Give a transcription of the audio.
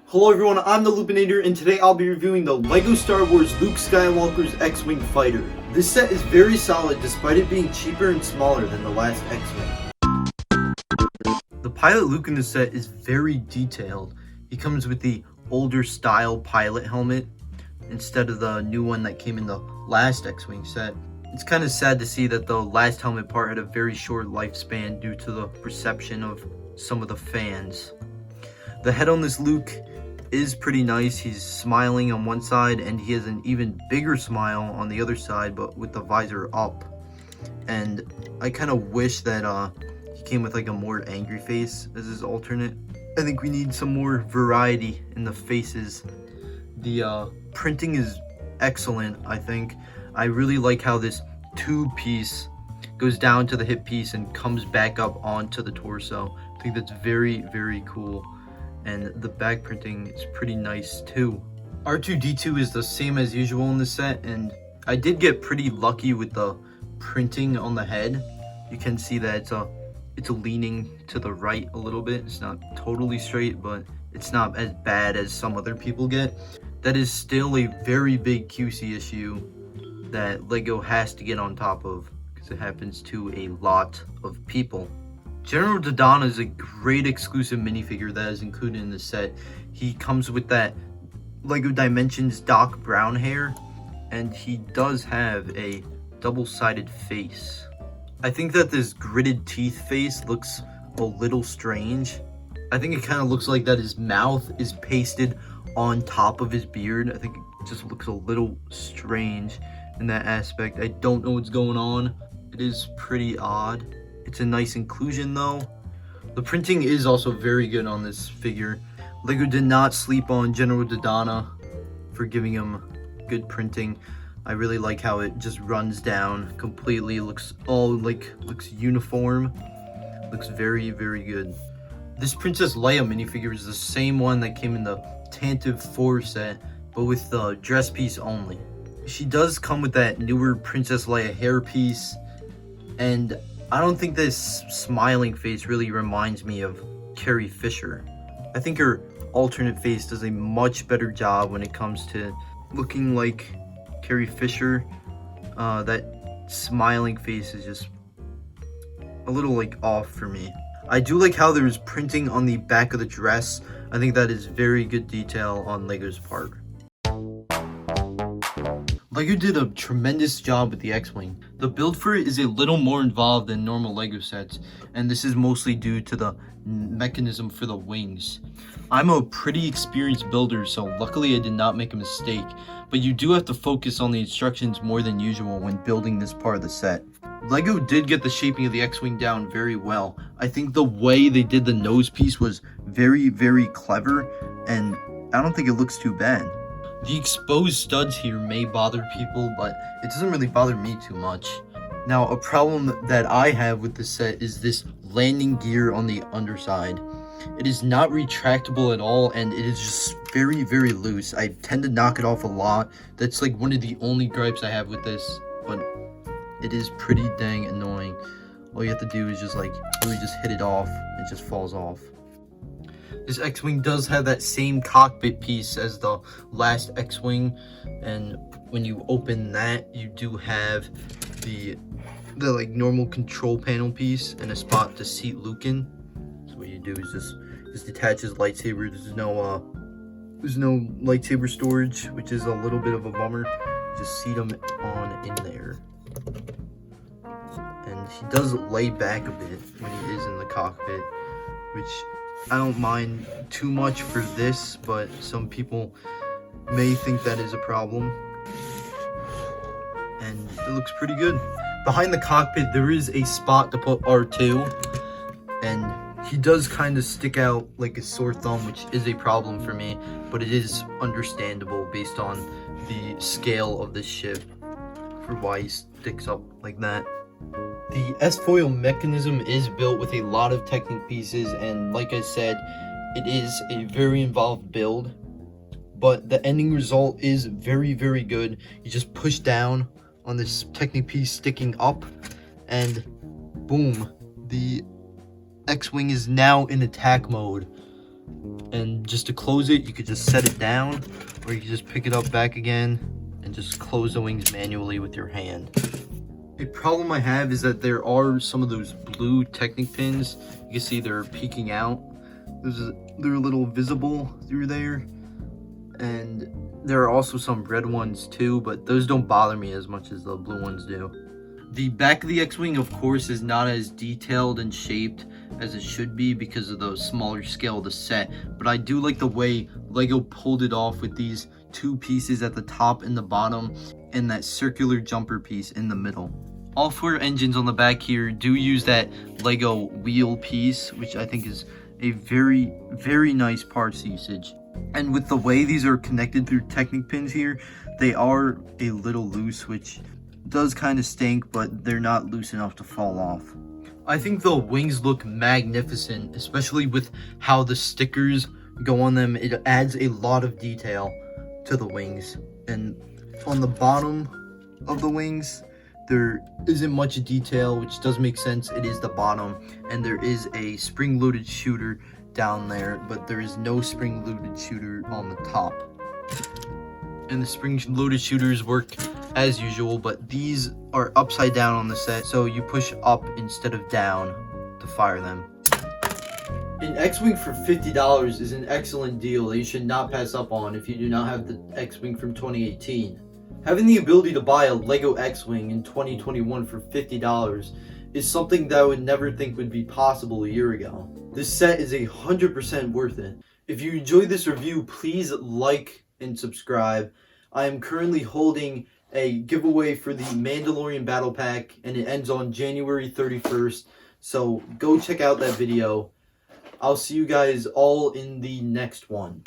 Hello everyone, I'm the Lupinator, and today I'll be reviewing the LEGO Star Wars Luke Skywalker's X-Wing fighter. This set is very solid despite it being cheaper and smaller than the last X-Wing. The pilot Luke in this set is very detailed. He comes with the older style pilot helmet instead of the new one that came in the last X-Wing set. It's kind of sad to see that the last helmet part had a very short lifespan due to the reception of some of the fans. The head on this Luke is pretty nice. He's smiling on one side and he has an even bigger smile on the other side, but with the visor up. And I kind of wish that he came with like a more angry face as his alternate. I think we need some more variety in the faces. The printing is excellent, I think. I really like how this tube piece goes down to the hip piece and comes back up onto the torso. I think that's very, very cool. And the back printing is pretty nice too. R2-D2 is the same as usual in the set, and I did get pretty lucky with the printing on the head. You can see that it's leaning to the right a little bit. It's not totally straight, but it's not as bad as some other people get. That is still a very big QC issue that LEGO has to get on top of, because it happens to a lot of people. General Dodonna is a great exclusive minifigure that is included in the set. He comes with that LEGO Dimensions Doc Brown hair, and he does have a double-sided face. I think that this gritted teeth face looks a little strange. I think it kind of looks like that his mouth is pasted on top of his beard. I think it just looks a little strange in that aspect. I don't know what's going on. It is pretty odd. It's a nice inclusion though. The printing is also very good on this figure. LEGO did not sleep on General Dodonna for giving him good printing. I really like how it just runs down completely. Looks uniform. Looks very, very good. This Princess Leia minifigure is the same one that came in the Tantive 4 set, but with the dress piece only. She does come with that newer Princess Leia hairpiece, and I don't think this smiling face really reminds me of Carrie Fisher. I think her alternate face does a much better job when it comes to looking like Carrie Fisher. That smiling face is just a little off for me. I do like how there's printing on the back of the dress. I think that is very good detail on LEGO's part. LEGO did a tremendous job with the X-Wing. The build for it is a little more involved than normal LEGO sets, and this is mostly due to the mechanism for the wings. I'm a pretty experienced builder, so luckily I did not make a mistake, but you do have to focus on the instructions more than usual when building this part of the set. LEGO did get the shaping of the X-Wing down very well. I think the way they did the nose piece was very, very clever, and I don't think it looks too bad. The exposed studs here may bother people, but it doesn't really bother me too much. Now, a problem that I have with this set is this landing gear on the underside. It is not retractable at all, and it is just very, very loose. I tend to knock it off a lot. That's like one of the only gripes I have with this, but it is pretty dang annoying. All you have to do is just really just hit it off. It just falls off. This X-Wing does have that same cockpit piece as the last X-Wing, and when you open that, you do have the normal control panel piece and a spot to seat Luke in. So what you do is just detach his lightsaber. There's no lightsaber storage, which is a little bit of a bummer. Just seat him on in there. And he does lay back a bit when he is in the cockpit, which I don't mind too much for this, but some people may think that is a problem. And it looks pretty good. Behind the cockpit, there is a spot to put R2, and he does kind of stick out like a sore thumb, which is a problem for me, but it is understandable based on the scale of this ship for why he sticks up like that. The S-foil mechanism is built with a lot of Technic pieces, and like I said, it is a very involved build, but the ending result is very, very good. You just push down on this Technic piece sticking up, and boom, the X-Wing is now in attack mode. And just to close it, you could just set it down, or you can just pick it up back again and just close the wings manually with your hand. A problem I have is that there are some of those blue Technic pins. You can see they're peeking out. They're a little visible through there. And there are also some red ones too, but those don't bother me as much as the blue ones do. The back of the X-Wing, of course, is not as detailed and shaped as it should be because of the smaller scale of the set, but I do like the way LEGO pulled it off with these two pieces at the top and the bottom, and that circular jumper piece in the middle. All four engines on the back here do use that LEGO wheel piece, which I think is a very, very nice parts usage. And with the way these are connected through Technic pins here, they are a little loose, which does kind of stink, but they're not loose enough to fall off. I think the wings look magnificent, especially with how the stickers go on them. It adds a lot of detail to the wings. And on the bottom of the wings, there isn't much detail, which does make sense. It is the bottom, and there is a spring-loaded shooter down there, but there is no spring-loaded shooter on the top. And the spring-loaded shooters work as usual, but these are upside down on the set, so you push up instead of down to fire them. An X-Wing for $50 is an excellent deal that you should not pass up on if you do not have the X-Wing from 2018. Having the ability to buy a LEGO X-Wing in 2021 for $50 is something that I would never think would be possible a year ago. This set is 100% worth it. If you enjoyed this review, please like and subscribe. I am currently holding a giveaway for the Mandalorian Battle Pack, and it ends on January 31st, so go check out that video. I'll see you guys all in the next one.